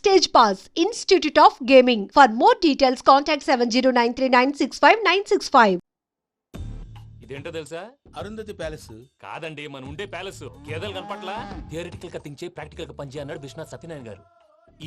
Stage Pass, Institute of Gaming. For more details, contact 7093965965965. ఇదేంటో తెలుసా? Arundhati palace కాదండి, మన ఉండే ప్యాలెస్. గేదెలు కనపట్లా? థియరిటికల్ గా థింక్ చేయి, ప్రాక్టికల్ గా పనిచేయి అన్నాడు విశ్వనాథ్ సత్యనారాయణ గారు.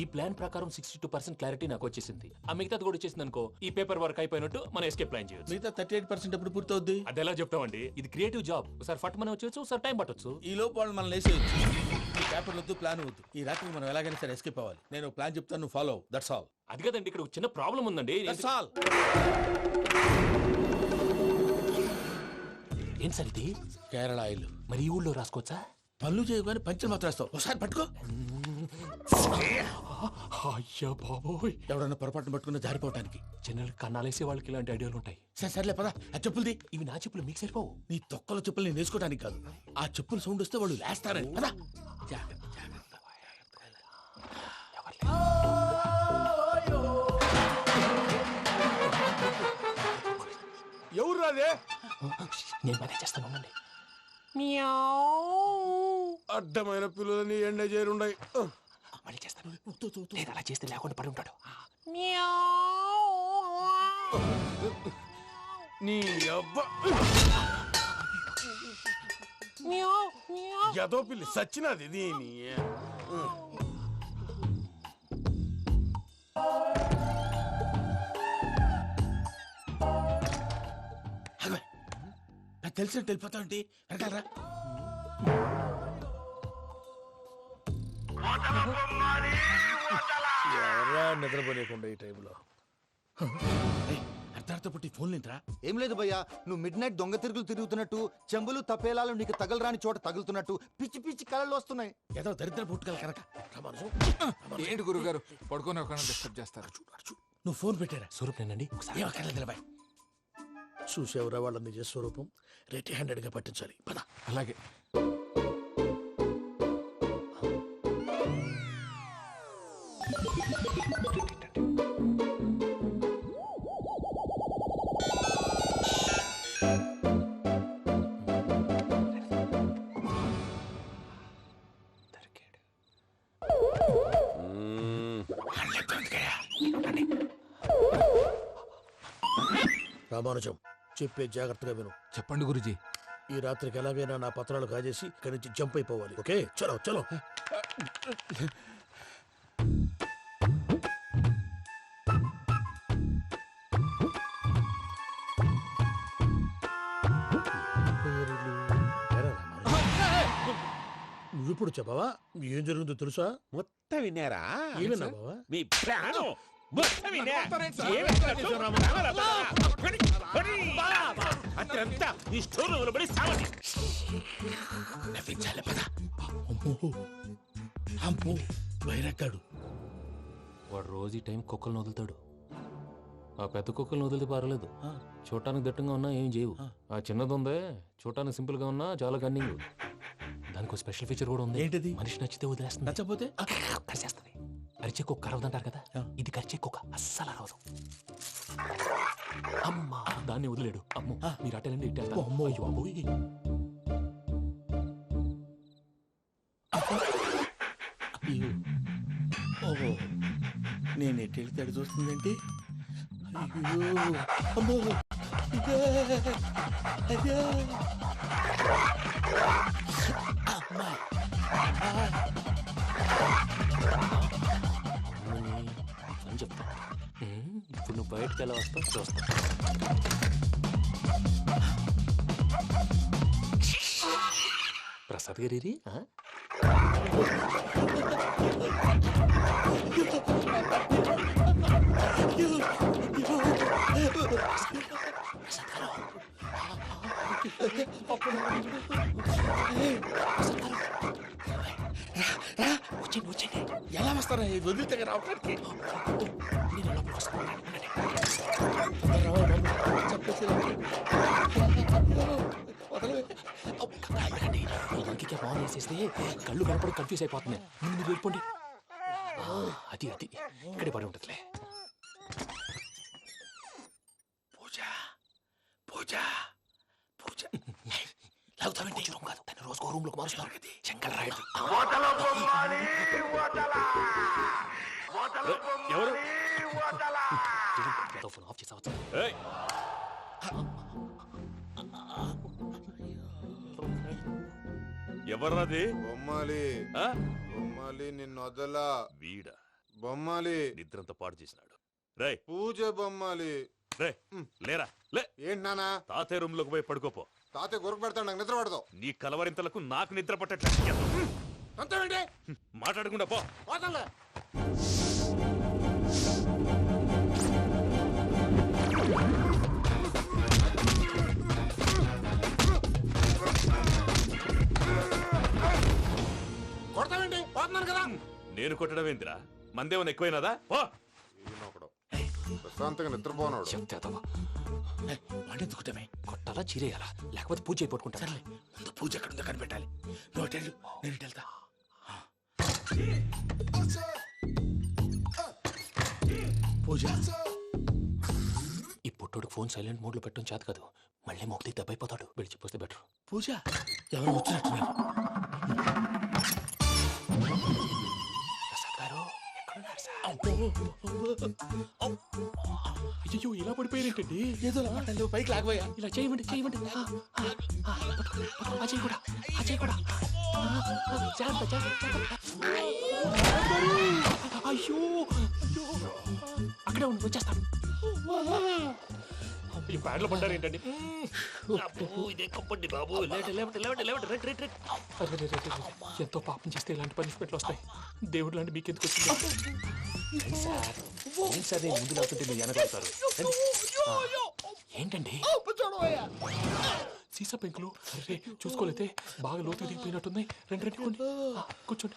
ఈ ప్లాన్ ప్రకారం 62% క్లారిటీ నాకు వచ్చేసింది. ఆ మిగతాది కూడా వచ్చేసింది అనుకో, ఈ పేపర్ వర్క్ అయిపోయినట్టు మనం ఎస్కేప్ ప్లాన్ చేయొచ్చు. మిగతా 38% ఎప్పుడు పూర్తవుద్ది? అది ఎలా చెప్తామండి? ఇది క్రియేటివ్ జాబ్. ఒకసారి ఫట్ మనం వచ్చేచ్చు, ఒకసారి టైం పట్టొచ్చు. ఈ లోపు వాళ్ళు మనం లేసేయచ్చు. ఈ పేపర్ వద్దు, ప్లాన్ వద్దు. ఈ రాత్రి మనం ఎలాగైనా సరే ఎస్కేప్ అవ్వాలి. నేను ప్లాన్ చెప్తాను, నువ్వు ఫాలో. That's all. అది కదండి, ఇక్కడ ఒక చిన్న ప్రాబ్లం ఉందండి. That's all. ఏం సార్ ఇది? కేరళ ఆయిల్. మరి ఈ ఊళ్ళో రాసుకోవచ్చా? పనులు చేయగానే పంచర్ మాత్రం వేస్తావు. ఒకసారి పట్టుకో. అయ్యా బాబోయ్, ఎవడన్నా పొరపాటున పట్టుకున్న జారిపోవటానికి. జనరల్ కన్నాలేసే వాళ్ళకి ఇలాంటి ఐడియాలు ఉంటాయి. సర్లే పదా, ఆ చెప్పులది. ఇవి నా చెప్పులు, మీకు సరిపోవు. నీ తొక్కల చెప్పులు నేను వేసుకోవడానికి కాదు, ఆ చెప్పులు సౌండ్ వస్తే వాళ్ళు లేస్తారని. పదా. ఎవరు రాదే? నేను మేనేజ్ చేస్తాను. అడ్డమైన పిల్లలని ఎండ చేరుండయి. మళ్ళీ చేస్తాను. లేదు, అలా చేస్తే లేకుండా పడి ఉంటాడు. నీ అబ్బ ఎదో పిల్లి సచ్చినది దీని. తెలిసినట్టు వెళ్ళిపోతా ఉంటే వెనకాలరా. ఎవరా నిద్రపోలేకుండా ఈ టైంలో? అర్ధార్థ పుట్టి ఫోన్ లేంట్రా. ఏం లేదు భయ్యా, నువ్వు మిడ్ నైట్ దొంగ తిరుగులు తిరుగుతున్నట్టు, చెంబులు తపేలాలు నీకు తగలరాని చోట తగులుతున్నట్టు పిచ్చి పిచ్చి కళలు వస్తున్నాయి. ఏదో దరిద్ర పుట్టుకల కనుక. ఏంటి గురుగారు పడుకొని ఒక డిస్టర్బ్ చేస్తారు? నువ్వు ఫోన్ పెట్టారా? స్వరూపేనండి, ఒకసారి ఏమక్కర్లేదు బాయ్. చూసేవరా వాళ్ళ నిజ స్వరూపం. రెట్టి హ్యాండెడ్ గా పట్టించాలి. పద. అలాగే. రామానుజం, చెప్పే జాగ్రత్తగా విను. చెప్పండి గురుజీ. ఈ రాత్రికి ఎలాగైనా నా పత్రాలు కాజేసి ఇక్కడి నుంచి జంప్ అయిపోవాలి. ఓకే, చలో చలో. నువ్విప్పుడు చెప్పవా ఏం జరుగుతుందో తెలుసా? మొత్తం విన్నారా? ఏమన్నా బావా? మీ ప్రాణం మొత్తం విన్నా. అత్యంతా ఈ స్టోర్ రూమ్ లో పడి సావండి. నవ్వించాలి. పద. అమ్మో వైరక్కాడు. వాడు రోజు ఈ టైం కుక్కలను వదులుతాడు. ఆ పెద్ద కుక్కలను వదిలితే పర్లేదు, చూడటానికి దట్టంగా ఉన్నా ఏం చేయవు. ఆ చిన్నది ఉందే, చూడటానికి సింపుల్ గా ఉన్నా చాలా కన్నింగ్. దానికి ఒక స్పెషల్ ఫీచర్ కూడా ఉంది. ఏంటిది? మనిషి నచ్చితే వదిలేస్తుంది, నచ్చపోతే కరిచేస్తుంది. అరిచే కుక్క అరవదంటారు కదా, ఇది కరిచే కుక్క అస్సలు అరవదు. అమ్మా, దాన్ని వదిలేడు. అమ్మో, మీరు అటెండి ఇట్టేస్తారు. అమ్మో. అయ్యో అబ్బోయ్. ఓహో, నేను ఎట్టి వెళ్తే అడి చూస్తుందంటే. అయ్యో అమ్మో. అయ్యో. అమ్మా. అని చెప్తా. ఇప్పుడు నువ్వు బయటకు ఎలా వస్తావు చూస్తా. ప్రసాద్ గారి వచ్చండి. ఎలా వస్తారా? వదిలితే రావడానికి. ఇంకే ఫోన్ వేసేస్తే కళ్ళు కనపడి కన్ఫ్యూజ్ అయిపోతున్నాయి. మీరు వెళ్ళిపోండి. అది అది ఇక్కడే పడి ఉంటుందిలే. పూజ పూజ పూజ లాగుతామంటే రూమ్ కాదు, దాన్ని రోజుకో రూమ్ లోకి మారుస్తున్నారు కదా. చెంకల్ రాయడు. ఎవరు ఫోన్ ఆఫ్ చేసావచ్చు. ఏయ్! ఎవర్రాది బొమ్మాలి ఆ? బొమ్మాలి నిన్ను వదలా వీడా బొమ్మాలి నిద్రంతా పాడు చేసినాడు. రేయ్ పూజ బొమ్మాలి రే లేరా లే. ఏంటి నానా తాతయ్య రూమ్ లోకి పోయి పడుకోపో. తాతయ్య గురకు పెడతాడు నాకు నిద్ర పడదు నీ కలవరింతలకు నాకు నిద్ర పట్టట్లేదు. అంతేంటి మాట్లాడకుండా పో. పోతాలే కొడతావేంటి పోతున్నాను కదా నేను కొట్టడం ఏందిరా? మందేమన్నా ఎక్కువైనదా? పో. ఈయనొకడు. ప్రశాంతంగా నిద్రపోనాడు చెప్తే అదవా. వాడిని ఎందుకుంటామే కొట్టాలా చీరేయాలా లేకపోతే పూజ అయిపోట్టుకుంటా. సర్లే ముందు పూజ ఎక్కడ ఉందో కనిపెట్టాలి. నువ్వు అటు వెళ్ళు, నేను ఇటు వెళ్తా. పూజ ఈ పుట్టోడికి ఫోన్ సైలెంట్ మోడ్ లో పెట్టడం చేత కాదు. మళ్ళీ మొక్కి దెబ్బైపోతాడు. వెళ్ళి చెప్పొస్తే బెటర్. పూజ ఎవరు వచ్చినట్టున్నారు. ప్రసాద్ గారు ఎక్కడున్నారు సార్? అయ్యో ఇలా పడిపోయారేంటండి? ఏదో మాటలు పైకి లాగబోయా. ఇలా చేయమండి చేయమండి. అజయ్ కూడా అజయ్ కూడా. జాగ్రత్త జాగ్రత్త జాగ్రత్త. అయ్యో అయ్యో అక్కడే ఉండి వచ్చేస్తాను. ఈ బ్యాడ్లో పడ్డారు ఏంటండి? ఎంతో పాపం చేస్తే ఇలాంటి పనిష్మెంట్లు వస్తాయి. దేవుడు లాంటి మీకు ఎందుకు వచ్చింది? ఏం సార్ నేను ముందు లేకుంటే మీరు వెనకాడతారు. ఏంటండి సీసా పెంకులు? అరే చూసుకోలేతే బాగా లోతు దిగిపోయినట్టున్నాయి. రెండు రెండు కొన్ని కూర్చోండి.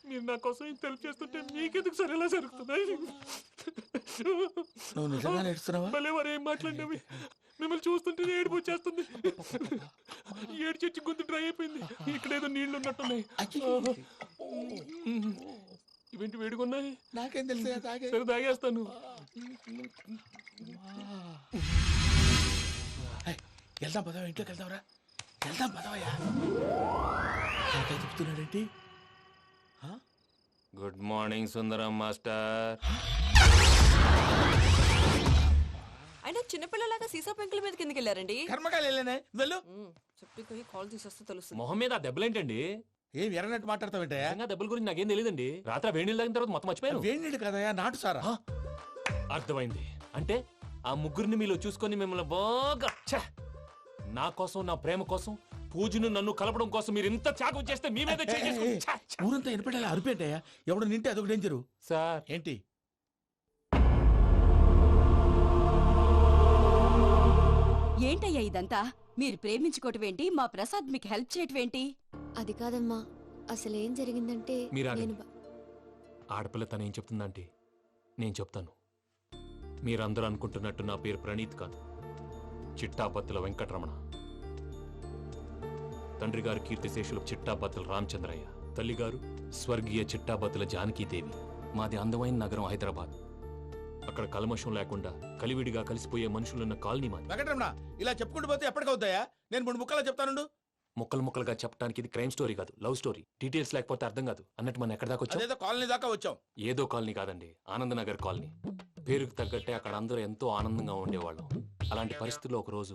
మీరు నా కోసం ఇంత హెల్ప్ చేస్తుంటే మీకెందుకు సరే ఎలా జరుగుతున్నాయి? నువ్వు నిజంగా నేర్చుతున్నావా? భలే వారు ఏం మాట్లాడినవి. మిమ్మల్ని చూస్తుంటే ఏడుపు వచ్చేస్తుంది. ఏడు చెట్టు గొంతు డ్రై అయిపోయింది. ఇక్కడ ఏదో నీళ్లు ఉన్నట్టున్నాయి. ఇవేంటి వేడుకున్నాయి? నాకేం తెలుసు తాగే. సరే తాగేస్తాను. వెళ్దాం పదవా, ఇంట్లోకి వెళ్దాంరా. వెళ్దాం పదవయ్యా. చెప్తున్నాడేంటి? గుడ్ మార్నింగ్ సుందరం మాస్టర్. అయినా చిన్నపిల్లలాగా సీసా పెంకుల మీద కిందకి వెళ్ళారండి. కర్మకాయలు వెళ్ళానే వెళ్ళు. చెప్పి కాల్ తీసేస్తే తెలుస్తుంది. మొహం మీద ఆ దెబ్బలేంటండి? ఏం ఎర్రనట్టు మాట్లాడతావేంటయ్యా? నిజంగా దెబ్బల గురించి నాకేం తెలియదండి. రాత్రి వేడి నీళ్ళు తాగిన తర్వాత మొత్తం మర్చిపోయాను. వేణిడు కదయ్యా, నాటు సారా. అర్థమైంది. అంటే ఆ ముగ్గురిని మీలో చూసుకొని మిమ్మల్ని బాగా నా కోసం నా ప్రేమ కోసం పూజను నన్ను కలపడం కోసం మీరు ఇంత త్యాగం చేస్తే మీ మీద ఊరంతా ఎనపెట్టాలి అరిపేటయ్యా. ఎవడు నింటే అదొక డేంజరు. సార్ ఏంటి? ఏంటయ్యా ఇదంతా? మీరు ప్రేమించుకోవటం ఏంటి? మా ప్రసాద్ మీకు హెల్ప్ చేయటం ఏంటి? అది కాదమ్మా, అసలు ఏం జరిగిందంటే మీరు నేను ఆడపిల్ల తను ఏం చెప్తుందంటే నేను చెప్తాను. మీరందరూ అనుకుంటున్నట్టు నా పేరు ప్రణీత్ కాదు, చిట్టాబత్తుల వెంకటరమణ. తండ్రి గారు కీర్తిశేషులు చిట్టాబత్తుల రామచంద్రయ్య, తల్లిగారు స్వర్గీయ చిట్టాబత్తుల జానకీదేవి. మాది అందమైన నగరం హైదరాబాద్. అక్కడ కల్మషం లేకుండా కలివిడిగా కలిసిపోయే మనుషులున్న కాలనీ మాది. వెంకటరమణ, ఇలా చెప్పుకుంటూ పోతే ఎప్పటికవుతాయా? నేను 3 ముక్కలా చెప్తానుండు. ముక్కలు ముక్కలుగా చెప్పడానికి ఇది క్రైమ్ స్టోరీ కాదు, లవ్ స్టోరీ. డీటెయిల్స్ లేకపోతే అర్థం కాదు. అన్నట్టు మనం ఎక్కడ దాకా వచ్చాం? అదేదో కాలనీ దాకా వచ్చాం. ఏదో కాలనీ కాదండి, ఆనందనగర్ కాలనీ. పేరుకు తగ్గట్టే అక్కడ అందరూ ఎంతో ఆనందంగా ఉండేవాళ్ళం. అలాంటి పరిస్థితుల్లో ఒకరోజు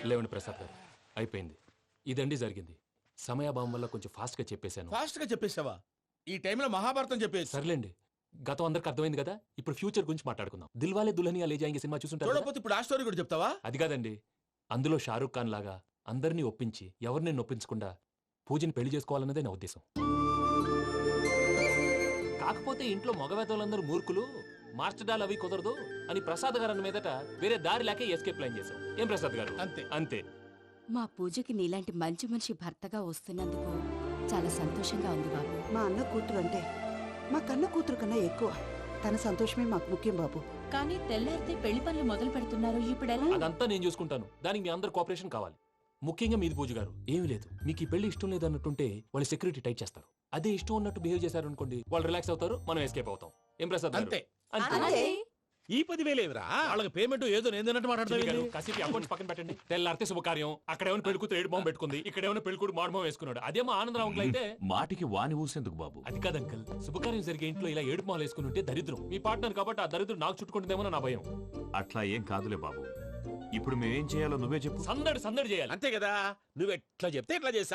లేవండి ప్రసాద్ గారు, అయిపోయింది. ఇదండి జరిగింది. సమయాభావం వల్ల కొంచెం ఫాస్ట్ గా చెప్పేశాను. ఫాస్ట్ గా చెప్పేసావా? ఈ టైంలో మహాభారతం చెప్పేసి. సర్లేండి, గతం అందరికి అర్థమైంది కదా. ఇప్పుడు ఫ్యూచర్ గురించి మాట్లాడుకుందాం. దిల్వాలే దుల్హనియా లే జాయేంగే సినిమా చూసుంటారు కదా? చూడకపోతే ఇప్పుడు ఆ స్టోరీ కూడా చెప్తావా? అది కాదండి, అందులో షారూక్ ఖాన్ లాగా అందరినీ ఒప్పించి ఎవరిని నొప్పించకుండా పూజని పెళ్లి చేసుకోవాలన్నదే నా ఉద్దేశం. కాకపోతే ఇంట్లో మగవేతలందరూ మూర్ఖులు, మార్చడాలు అవి కుదరదు అని ప్రసాద్ గారు అన్న మీదట వేరే దారి లేక ఎస్కేప్ ప్లాన్ చేశాం. ఏం ప్రసాద్ గారు? అంతే అంతే. మా పూజకి నీలాంటి మంచి మనిషి భర్తగా వస్తున్నందుకు చాలా సంతోషంగా ఉంది బాబు. మా అన్న కూతురు అంటే మా కన్న కూతురు కన్నా ఎక్కువ. తన సంతోషమే మాకు ముఖ్యం బాబు. కానీ తెల్లారితే పెళ్లి పనులు మొదలు పెడుతున్నారు, ఇప్పుడు ఎలా? అదంతా నేను చూసుకుంటాను. దానికి మీ అందరు కోఆపరేషన్ కావాలి. ముఖ్యంగా మీది పూజ గారు. ఏమీ లేదు, మీకు ఈ పెళ్లి ఇష్టం లేదన్నట్టుంటే వాళ్ళు సెక్యూరిటీ టైట్ చేస్తారు. అదే ఇష్టం ఉన్నట్టు బిహేవ్ చేశారు అనుకోండి, వాళ్ళు రిలాక్స్ అవుతారు, మనం ఎస్కేప్ అవుతాం. ఏం ప్రసాద్ గారు? అంతే. అంతే. ఈ 10,000 ఏమిరా వాళ్ళకి పేమెంట్ ఏదో నేందన్నట్టు చిన్ని గారు, మాట్లాడతావు కాసేపు అకౌంట్స్ పక్కన పెట్టండి. తెల్లారితే శుభకార్యం, అక్కడేమో పెళ్లి కూతురు ఏడు బాంబు పెట్టుకుంది, ఇక్కడేమో పెళ్లి కూతురు మాడు బాంబు వేసుకున్నాడు. అదేమో ఆనందరావు అంకుల్ అయితే మాటికి వాని ఊసేందుకు బాబు? అది కాదు అంకుల్, శుభకార్యం జరిగే ఇంట్లో ఇలా ఏడు మాలు వేసుకుని ఉంటే దరిద్రం. మీ పార్ట్నర్ కాబట్టి ఆ దరిద్రం నాకు చుట్టుకుంటుందేమో నా భయం. అట్లా ఏం కాదులే బాబు. ఇప్పుడు మేమేం చేయాలో నువ్వే చెప్పు. సందడి సందడి చేయాలి. అంతే కదా, నువ్వు ఎట్లా చెప్తే ఎట్లా చేస్తా.